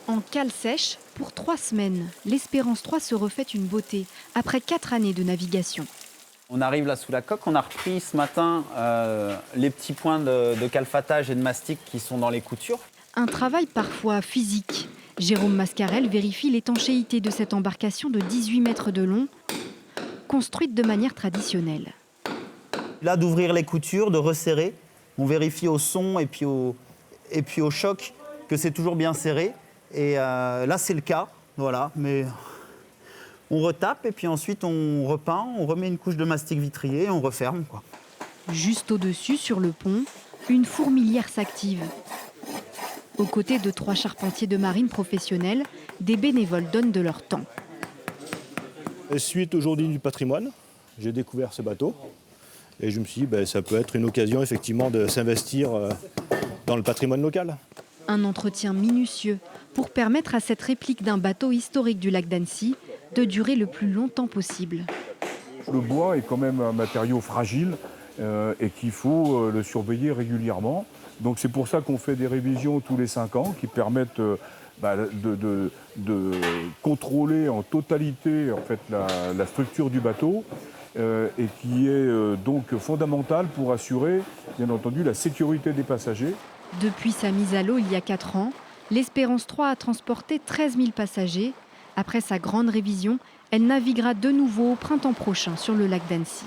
En cale sèche, pour 3 semaines, l'Espérance 3 se refait une beauté, après 4 années de navigation. On arrive là sous la coque, on a repris ce matin les petits points de calfatage et de mastic qui sont dans les coutures. Un travail parfois physique. Jérôme Mascarel vérifie l'étanchéité de cette embarcation de 18 mètres de long, construite de manière traditionnelle. Là, d'ouvrir les coutures, de resserrer, on vérifie au son et puis au choc que c'est toujours bien serré. Et là, c'est le cas, voilà. Mais on retape et puis ensuite on repeint, on remet une couche de mastic vitrier et on referme, quoi. Juste au-dessus, sur le pont, une fourmilière s'active. Aux côtés de 3 charpentiers de marine professionnels, des bénévoles donnent de leur temps. Suite aujourd'hui du patrimoine, j'ai découvert ce bateau et je me suis dit ça peut être une occasion effectivement de s'investir dans le patrimoine local. Un entretien minutieux pour permettre à cette réplique d'un bateau historique du lac d'Annecy de durer le plus longtemps possible. Le bois est quand même un matériau fragile et qu'il faut le surveiller régulièrement. Donc c'est pour ça qu'on fait des révisions tous les 5 ans qui permettent de contrôler en totalité en fait, la structure du bateau et qui est donc fondamentale pour assurer bien entendu la sécurité des passagers. Depuis sa mise à l'eau il y a 4 ans, l'Espérance 3 a transporté 13 000 passagers. Après sa grande révision, elle naviguera de nouveau au printemps prochain sur le lac d'Annecy.